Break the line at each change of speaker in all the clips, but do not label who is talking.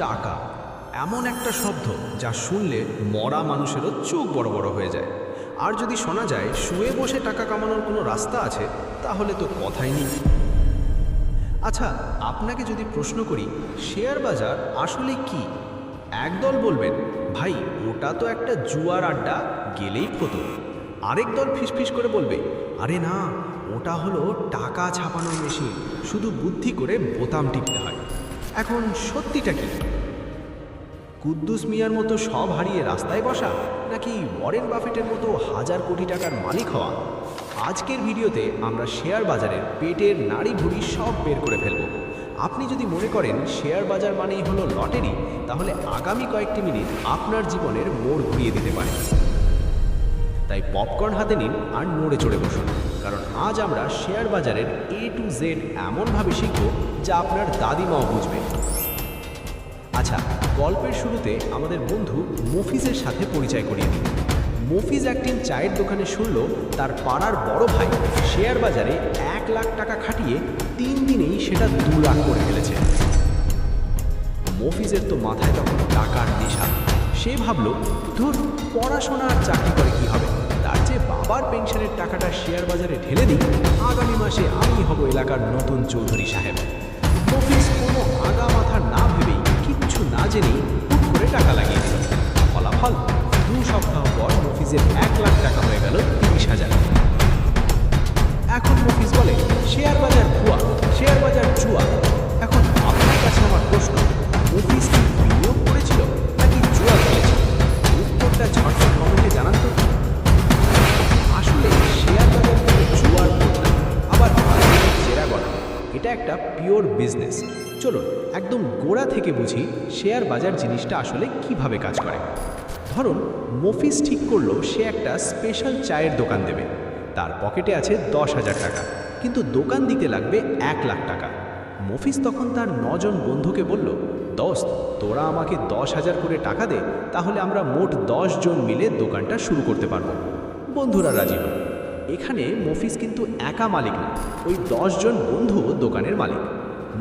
টাকা এমন একটা শব্দ যা শুনলে মরা মানুষেরও চোখ বড় বড় হয়ে যায়। আর যদি শোনা যায় শুয়ে বসে টাকা কামানোর কোনো রাস্তা আছে, তাহলে তো কথাই নেই। আচ্ছা, আপনাকে যদি প্রশ্ন করি শেয়ার বাজার আসলে কি, একদল বলবেন ভাই ওটা তো একটা জুয়ার আড্ডা, গেলেই ফতো। আরেক দল ফিসফিস করে বলবে আরে না, ওটা হলো টাকা ছাপানোর মেশিন, শুধু বুদ্ধি করে বোতাম টিপতে হয়। এখন সত্যিটা কি? কুদ্দুস মিয়ার মতো সব হারিয়ে রাস্তায় বসা, নাকি ওয়ারেন বাফেটের মতো হাজার কোটি টাকার মালিক হওয়া? আজকের ভিডিওতে আমরা শেয়ার বাজারের পেটের নাড়ি ভুড়ি সব বের করে ফেলব। আপনি যদি মনে করেন শেয়ার বাজার মানেই হলো লটারি, তাহলে আগামী কয়েকটি মিনিট আপনার জীবনের মোড় ঘুরিয়ে দিতে পারে। তাই পপকর্ন হাতে নিন আর নড়ে চড়ে বসুন, কারণ আজ আমরা শেয়ার বাজারের A to Z এমনভাবে শিখব যা আপনার দাদিমাও বুঝবে। আচ্ছা, গল্পের শুরুতে আমাদের বন্ধু মফিজের সাথে পরিচয় করিয়ে দিই। মফিজ একদিন চায়ের দোকানে শুনল তার পাড়ার বড় ভাই শেয়ার বাজারে 1 লাখ টাকা খাটিয়ে 3 দিনেই সেটা 2 লাখ করে ফেলেছে। মফিজের তো মাথায় তখন টাকার নেশা। সে ভাবল, ধুর, পড়াশোনা আর চাকরি করে কি হবে, তার চেয়ে বাবার পেনশনের টাকাটা শেয়ার বাজারে ঢেলে দিই, আগামী মাসে আমি হব এলাকার নতুন চৌধুরী সাহেব। মফিজ কোনো আগা মাথা না ভেবেই, কিচ্ছু না জেনেই হুট করে টাকা লাগিয়ে দিল। ফলাফল, 2 সপ্তাহ পর মফিজের 1 লাখ টাকা হয়ে গেল 30,000। এখন মফিজ বলে শেয়ার বাজার ভুয়া, শেয়ার বাজার জুয়া। এখন আপনার কাছে আমার প্রশ্ন, মফিজ কি বিনিয়োগ করেছিল নাকি জুয়া খেলেছিল? উত্তরটা ঝটপট কমেন্টে জানান তো। আসলে শেয়ার বাজার কোনো জুয়ার ভূত না, আবার জেরা গড়া, এটা একটা পিওর বিজনেস। চলুন একদম গোড়া থেকে বুঝি শেয়ার বাজার জিনিসটা আসলে কিভাবে কাজ করে। ধরুন মফিজ ঠিক করলো সে একটা স্পেশাল চায়ের দোকান দেবে। তার পকেটে আছে 10,000 টাকা, কিন্তু দোকান দিতে লাগবে 1 লাখ টাকা। মফিজ তখন তার 9 জন বন্ধুকে বলল, দোস্ত, তোরা আমাকে 10,000 করে টাকা দে, তাহলে আমরা মোট 10 জন মিলে দোকানটা শুরু করতে পারবো। বন্ধুরা রাজি হল। এখানে মফিজ কিন্তু একা মালিক না, ওই 10 জন বন্ধুও দোকানের মালিক।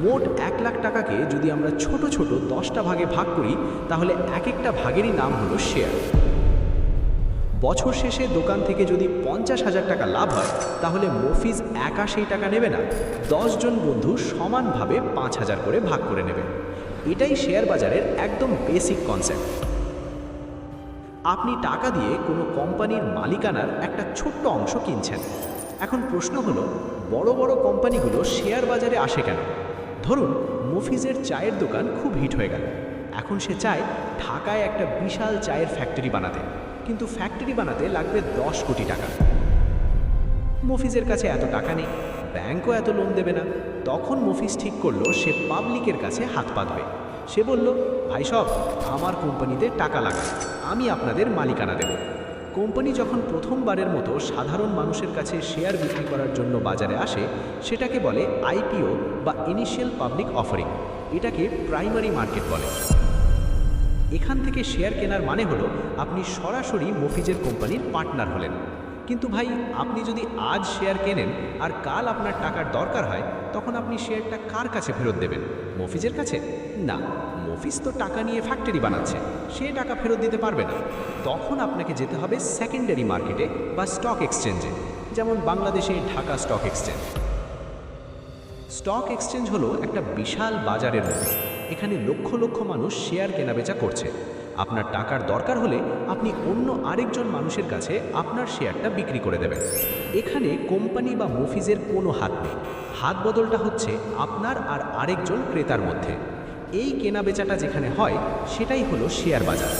মোট 1 লাখ টাকাকে যদি আমরা ছোট ছোট 10টা ভাগে ভাগ করি, তাহলে এক একটা ভাগেরই নাম হলো শেয়ার। বছর শেষে দোকান থেকে যদি 50,000 টাকা লাভ হয়, তাহলে মফিজ একা সেই টাকা নেবে না, 10 জন বন্ধু সমানভাবে 5,000 করে ভাগ করে নেবে। এটাই শেয়ার বাজারের একদম বেসিক কনসেপ্ট। আপনি টাকা দিয়ে কোনো কোম্পানির মালিকানার একটা ছোট্ট অংশ কিনছেন। এখন প্রশ্ন হলো, বড় বড় কোম্পানিগুলো শেয়ার বাজারে আসে কেন? ধরুন মফিজের চায়ের দোকান খুব হিট হয়ে গেল। এখন সে চায় ঢাকায় একটা বিশাল চায়ের ফ্যাক্টরি বানাতে, কিন্তু ফ্যাক্টরি বানাতে লাগবে 10 কোটি টাকা। মফিজের কাছে এত টাকা নেই, ব্যাংকও এত লোন দেবে না। তখন মফিজ ঠিক করলো সে পাবলিকের কাছে হাত পাতবে। সে বলল, ভাই সব, আমার কোম্পানিতে টাকা লাগান, আমি আপনাদের মালিকানা দেব। কোম্পানি যখন প্রথমবারের মতো সাধারণ মানুষের কাছে শেয়ার বিক্রি করার জন্য বাজারে আসে, সেটাকে বলে আইপিও বা ইনিশিয়াল পাবলিক অফারিং। এটাকে প্রাইমারি মার্কেট বলে। এখান থেকে শেয়ার কেনার মানে হলো আপনি সরাসরি মফিজের কোম্পানির পার্টনার হলেন। কিন্তু ভাই, আপনি যদি আজ শেয়ার কেনেন আর কাল আপনার টাকার দরকার হয়, তখন আপনি শেয়ারটা কার কাছে ফেরত দেবেন? মফিজের কাছে? না, মফিজ তো টাকা নিয়ে ফ্যাক্টরি বানাচ্ছে, সে টাকা ফেরত দিতে পারবে না। তখন আপনাকে যেতে হবে সেকেন্ডারি মার্কেটে বা স্টক এক্সচেঞ্জে, যেমন বাংলাদেশে Dhaka stock exchange. Stock exchange হলো একটা বিশাল বাজারের মতো। এখানে লক্ষ লক্ষ মানুষ শেয়ার কেনাবেচা করছে। আপনার টাকার দরকার হলে আপনি অন্য আরেকজন মানুষের কাছে আপনার শেয়ারটা বিক্রি করে দেবেন। এখানে কোম্পানি বা মফিজের কোনো হাত নেই। হাত বদলটা হচ্ছে আপনার আর আরেকজন ক্রেতার মধ্যে। এই কেনাবেচাটা যেখানে হয়, সেটাই হলো শেয়ার বাজার।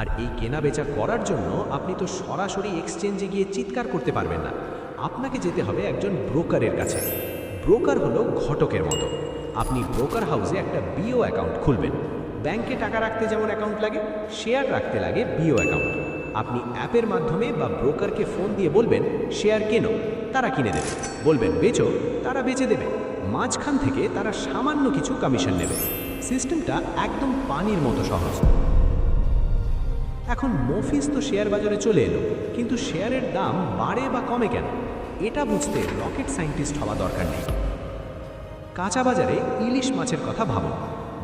আর এই কেনাবেচা করার জন্য আপনি তো সরাসরি এক্সচেঞ্জে গিয়ে চিৎকার করতে পারবেন না। আপনাকে যেতে হবে একজন ব্রোকারের কাছে। ব্রোকার হলো ঘটকের মতো। আপনি ব্রোকার হাউসে একটা বিও অ্যাকাউন্ট খুলবেন। ব্যাংকে টাকা রাখতে যেমন অ্যাকাউন্ট লাগে, শেয়ার রাখতে লাগে বিও অ্যাকাউন্ট। আপনি অ্যাপের মাধ্যমে বা ব্রোকারকে ফোন দিয়ে বলবেন শেয়ার কেনো, তারা কিনে দেবে। বলবেন বেচো, তারা বেচে দেবে। মাঝখান থেকে তারা সামান্য কিছু কমিশন নেবে। সিস্টেমটা একদম পানির মতো সহজ। এখন মফিজ তো শেয়ার বাজারে চলে এলো, কিন্তু শেয়ারের দাম বাড়ে বা কমে কেন, এটা বুঝতে রকেট সায়েন্টিস্ট হওয়া দরকার নেই। কাঁচা বাজারে ইলিশ মাছের কথা ভাবুন।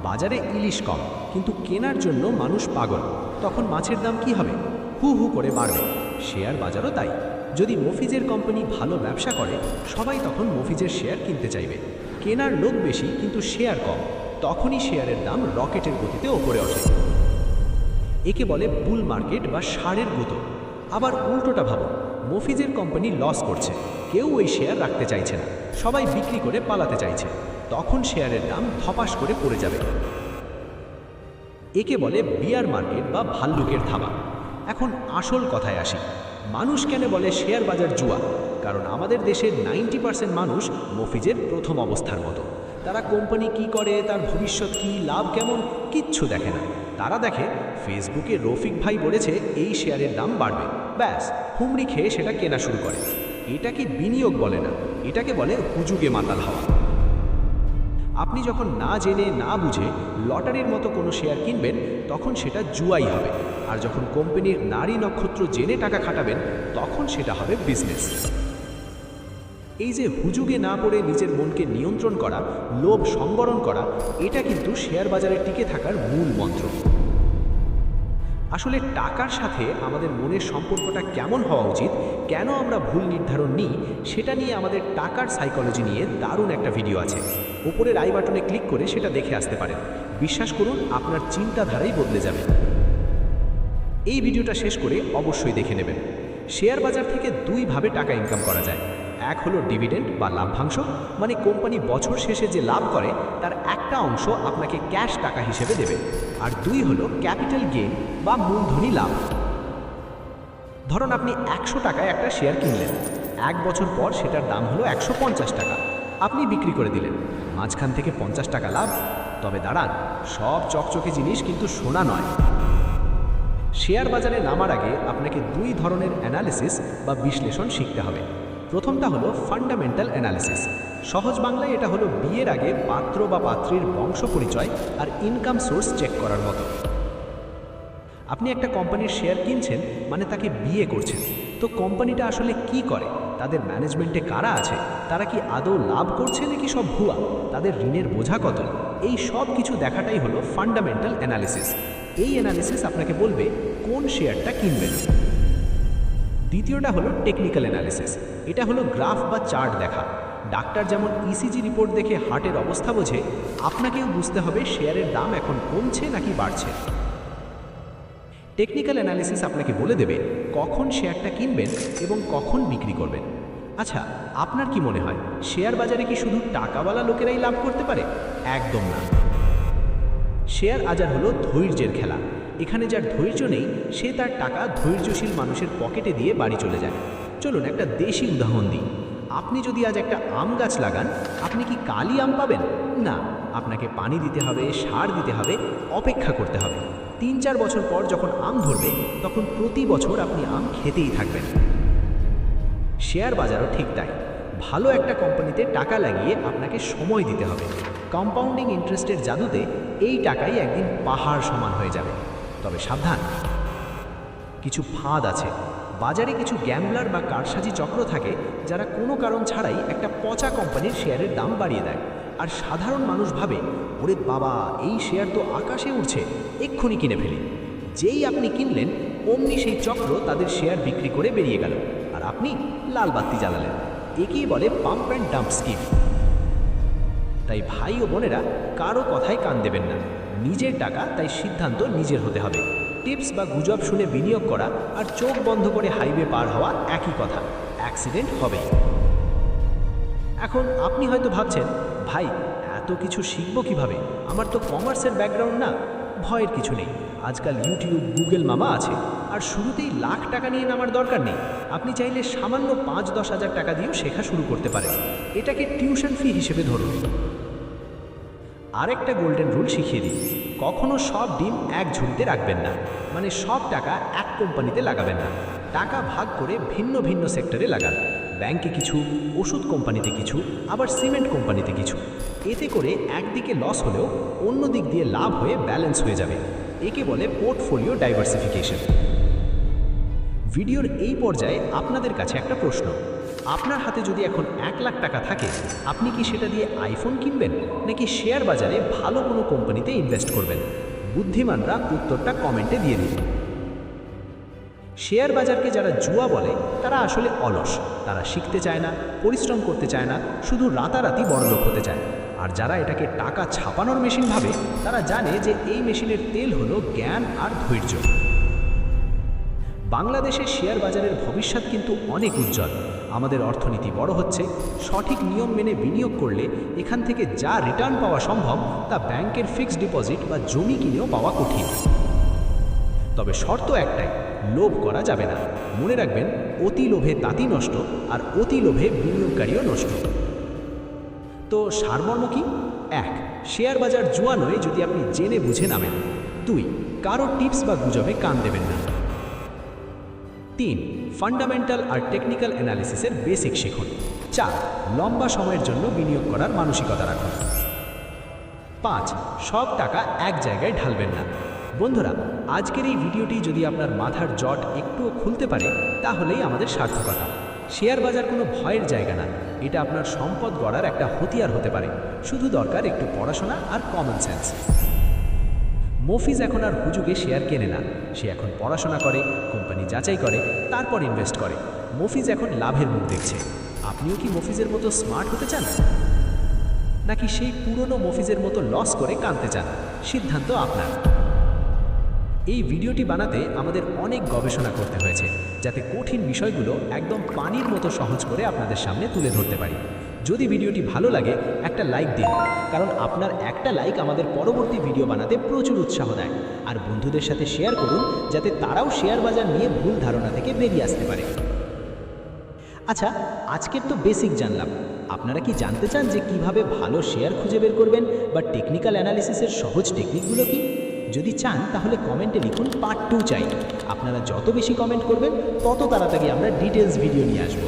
বাজারে ইলিশ কম, কিন্তু কেনার জন্য মানুষ পাগল। তখন মাছের দাম কি হবে? হু হু করে বাড়বে। শেয়ার বাজারও তাই। যদি মফিজের কোম্পানি ভালো ব্যবসা করে, সবাই তখন মফিজের শেয়ার কিনতে চাইবে। কেনার লোক বেশি কিন্তু শেয়ার কম, তখনই শেয়ারের দাম রকেটের গতিতে ওপরে ওঠে। একে বলে বুল মার্কেট বা ষাঁড়ের গুঁতো। আবার উল্টোটা ভাবো, মফিজের কোম্পানি লস করছে, কেউ ওই শেয়ার রাখতে চাইছে না, সবাই বিক্রি করে পালাতে চাইছে, তখন শেয়ারের দাম ধপাস করে পড়ে যাবে। একে বলে বিয়ার মার্কেট বা ভাল্লুকের থাবা। এখন আসল কথায় আসি, মানুষ কেন বলে শেয়ার বাজার জুয়া? কারণ আমাদের দেশের 90% মানুষ মফিজের প্রথম অবস্থার মতো। তারা কোম্পানি কি করে, তার ভবিষ্যৎ কি, লাভ কেমন, কিচ্ছু দেখে না। তারা দেখে ফেসবুকে রফিক ভাই বলেছে এই শেয়ারের দাম বাড়বে, ব্যাস হুমড়ি খেয়ে সেটা কেনা শুরু করে। এটাকে বিনিয়োগ বলে না, এটাকে বলে হুজুগে মাতাল হওয়া। আপনি যখন না জেনে না বুঝে লটারির মতো কোনো শেয়ার কিনবেন, তখন সেটা জুয়াই হবে। আর যখন কোম্পানির নারী নক্ষত্র জেনে টাকা খাটাবেন, তখন সেটা হবে বিজনেস। এই যে হুজুগে না পড়ে নিজের মনকে নিয়ন্ত্রণ করা, লোভ সংবরণ করা, এটা কিন্তু শেয়ার বাজারে টিকে থাকার মূল মন্ত্র। আসলে টাকার সাথে আমাদের মনের সম্পর্কটা কেমন হওয়া উচিত, কেন আমরা ভুল নির্ধারণ নিই, সেটা নিয়ে আমাদের টাকার সাইকোলজি নিয়ে দারুণ একটা ভিডিও আছে। উপরের আই বাটনে ক্লিক করে সেটা দেখে আসতে পারেন। বিশ্বাস করুন, আপনার চিন্তাধারাই বদলে যাবে। এই ভিডিওটা শেষ করে অবশ্যই দেখে নেবেন। শেয়ার বাজার থেকে দুইভাবে টাকা ইনকাম করা যায়। এক হলো ডিভিডেন্ড বা লাভ্যাংশ, মানে কোম্পানি বছর শেষে যে লাভ করে তার একটা অংশ আপনাকে ক্যাশ টাকা হিসেবে দেবে। আর দুই হলো ক্যাপিটাল গেইন বা মূলধনী লাভ। ধরুন আপনি 100 টাকায় একটা শেয়ার কিনলেন, 1 বছর পর সেটার দাম হলো 150 টাকা, আপনি বিক্রি করে দিলেন, মাঝখান থেকে 50 টাকা লাভ। তবে দাঁড়ান, সব চকচকে জিনিস কিন্তু সোনা নয়। শেয়ার বাজারে নামার আগে আপনাকে দুই ধরনের অ্যানালিসিস বা বিশ্লেষণ শিখতে হবে। প্রথমটা হলো ফান্ডামেন্টাল অ্যানালিসিস। সহজ বাংলায় এটা হলো বিয়ের আগে পাত্র বা পাত্রীর বংশ পরিচয় আর ইনকাম সোর্স চেক করার মতো। আপনি একটা কোম্পানির শেয়ার কিনছেন, মানে তাকে বিয়ে করছেন। তো কোম্পানিটা আসলে কি করে, তাদের ম্যানেজমেন্টে কারা আছে, তারা কি আদৌ লাভ করছে নাকি সব ভুয়া, তাদের ঋণের বোঝা কত, এই সব কিছু দেখাটাই হলো ফান্ডামেন্টাল অ্যানালিসিস। এই অ্যানালিসিস আপনাকে বলবে কোন শেয়ারটা কিনবেন। দ্বিতীয়টা হলো টেকনিক্যাল অ্যানালিসিস। এটা হলো গ্রাফ বা চার্ট দেখা। ডাক্তার যেমন ইসিজি রিপোর্ট দেখে হার্টের অবস্থা বোঝে, আপনাকেও বুঝতে হবে শেয়ারের দাম এখন কমছে নাকি বাড়ছে। টেকনিক্যাল অ্যানালিসিস আপনাকে বলে দেবে কখন শেয়ারটা কিনবেন এবং কখন বিক্রি করবেন। আচ্ছা, আপনার কি মনে হয় শেয়ার বাজারে কি শুধু টাকাওয়ালা লোকেরাই লাভ করতে পারে? একদম না। শেয়ার বাজার হলো ধৈর্যের খেলা। এখানে যার ধৈর্য নেই, সে তার টাকা ধৈর্যশীল মানুষের পকেটে দিয়ে বাড়ি চলে যায়। চলুন একটা দেশি উদাহরণ দিই। আপনি যদি আজ একটা আম গাছ লাগান, আপনি কি কালই আম পাবেন? না, আপনাকে পানি দিতে হবে, সার দিতে হবে, অপেক্ষা করতে হবে। 3-4 বছর পর যখন আম ধরবে, তখন প্রতি বছর আপনি আম খেতেই থাকবেন। শেয়ার বাজারও ঠিক তাই। ভালো একটা কোম্পানিতে টাকা লাগিয়ে আপনাকে সময় দিতে হবে। কম্পাউন্ডিং ইন্টারেস্টের জাদুতে এই টাকাই একদিন পাহাড় সমান হয়ে যাবে। তবে সাবধান, কিছু ফাঁদ আছে। বাজারে কিছু গ্যাম্বলার বা কারসাজি চক্র থাকে, যারা কোনো কারণ ছাড়াই একটা পচা কোম্পানির শেয়ারের দাম বাড়িয়ে দেয়। আর সাধারণ মানুষ ভাবে, ওরে বাবা, এই শেয়ার তো আকাশে উঠছে, এক্ষুনি কিনে ফেলি। যেই আপনি কিনলেন, অমনি সেই চক্র তাদের শেয়ার বিক্রি করে বেরিয়ে গেল, আর আপনি লাল বাতি জ্বালালেন। একেই বলে পাম্প অ্যান্ড ডাম্প স্কিম। তাই ভাই ও বোনেরা, কারো কথায় কান দেবেন না। নিজের টাকা, তাই সিদ্ধান্ত নিজের হতে হবে। টিপস বা গুজব শুনে বিনিয়োগ করা আর চোখ বন্ধ করে হাইওয়ে পার হওয়া একই কথা, অ্যাক্সিডেন্ট হবেই। এখন আপনি হয়তো ভাবছেন, ভাই এত কিছু শিখবো কিভাবে, আমার তো কমার্সের ব্যাকগ্রাউন্ড না। ভয়ের কিছু নেই, আজকাল ইউটিউব, গুগল মামা আছে। আর শুরুতেই লাখ টাকা নিয়ে নামার দরকার নেই। আপনি চাইলে সামান্য 5-10 হাজার টাকা দিয়েও শেখা শুরু করতে পারেন। এটাকে টিউশন ফি হিসেবে ধরুন। আরেকটা গোল্ডেন রুল শিখিয়ে দিই, কখনো সব ডিম এক ঝুড়িতে রাখবেন না। মানে সব টাকা এক কোম্পানিতে লাগাবেন না, টাকা ভাগ করে ভিন্ন ভিন্ন সেক্টরে লাগান। ব্যাংকে কিছু, ওষুধ কোম্পানিতে কিছু, আবার সিমেন্ট কোম্পানিতে কিছু। এতে করে একদিকে লস হলেও অন্য দিক দিয়ে লাভ হয়ে ব্যালেন্স হয়ে যাবে। একে বলে পোর্টফোলিও ডাইভার্সিফিকেশন। ভিডিওর এই পর্যায়ে আপনাদের কাছে একটা প্রশ্ন, আপনার হাতে যদি এখন 1 লাখ টাকা থাকে, আপনি কি সেটা দিয়ে আইফোন কিনবেন নাকি শেয়ার বাজারে ভালো কোনো কোম্পানিতে ইনভেস্ট করবেন? বুদ্ধিমানরা উত্তরটা কমেন্টে দিয়ে দিন। শেয়ার বাজারকে যারা জুয়া বলে তারা আসলে অলস। তারা শিখতে চায় না, পরিশ্রম করতে চায় না, শুধু রাতারাতি বড়লোক হতে চায়। আর যারা এটাকে টাকা ছাপানোর মেশিন ভাবে, তারা জানে যে এই মেশিনের তেল হলো জ্ঞান আর ধৈর্য। বাংলাদেশের শেয়ার বাজারের ভবিষ্যৎ কিন্তু অনেক উজ্জ্বল। আমাদের অর্থনীতি বড় হচ্ছে, সঠিক নিয়ম মেনে বিনিয়োগ করলে এখান থেকে যা রিটার্ন পাওয়া সম্ভব তা ব্যাংকের ফিক্সড ডিপোজিট বা জমি কিনেও পাওয়া কঠিন। তবে শর্ত একটাই, লোভ করা যাবে না। মনে রাখবেন, অতি লোভে তাঁতি নষ্ট, আর অতি লোভে বিনিয়োগকারীও নষ্ট। তো সারমর্ম কি? 1. শেয়ার বাজার জুয়া নয় যদি আপনি জেনে বুঝে নামেন। 2. কারো টিপস বা গুজবে কান দেবেন না। 3. ফান্ডামেন্টাল আর টেকনিক্যাল অ্যানালিসিসের বেসিক শিখুন। 4. লম্বা সময়ের জন্য বিনিয়োগ করার মানসিকতা রাখুন। 5. সব টাকা এক জায়গায় ঢালবেন না। বন্ধুরা, আজকের এই ভিডিওটি যদি আপনার মাথার জট একটুও খুলতে পারে, তাহলেই আমাদের সার্থকতা। শেয়ার বাজার কোনো ভয়ের জায়গা না, এটা আপনার সম্পদ গড়ার একটা হাতিয়ার হতে পারে। শুধু দরকার একটু পড়াশোনা আর কমন সেন্স। মফিজ এখন আর হুজুগে শেয়ার কেনে না, সে এখন পড়াশোনা করে, কোম্পানি যাচাই করে, তারপর ইনভেস্ট করে। মফিজ এখন লাভের মুখ দেখছে। আপনিও কি মফিজের মতো স্মার্ট হতে চান, নাকি সেই পুরনো মফিজের মতো লস করে কাঁদতে চান? সিদ্ধান্ত আপনার। এই ভিডিওটি বানাতে আমাদের অনেক গবেষণা করতে হয়েছে, যাতে কঠিন বিষয়গুলো একদম পানির মতো সহজ করে আপনাদের সামনে তুলে ধরতে পারি। যদি ভিডিওটি ভালো লাগে, একটা লাইক দিন, কারণ আপনার একটা লাইক আমাদের পরবর্তী ভিডিও বানাতে প্রচুর উৎসাহ দেয়। আর বন্ধুদের সাথে শেয়ার করুন, যাতে তারাও শেয়ার বাজার নিয়ে ভুল ধারণা থেকে বেরিয়ে আসতে পারে। আচ্ছা, আজকের তো বেসিক জানলাম। আপনারা কি জানতে চান যে কিভাবে ভালো শেয়ার খুঁজে বের করবেন বা টেকনিক্যাল অ্যানালিসিসের সহজ টেকনিকগুলো কি? যদি চান তাহলে কমেন্টে লিখুন পার্ট 2 চাই। আপনারা যত বেশি কমেন্ট করবেন, তত তাড়াতাড়ি আমরা ডিটেলস ভিডিও নিয়ে আসব।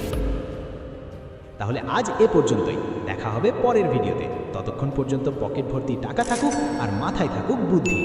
তাহলে আজ এ পর্যন্তই, দেখা হবে পরের ভিডিওতে। ততক্ষণ পর্যন্ত পকেট ভর্তি টাকা থাকুক আর মাথায় থাকুক বুদ্ধি।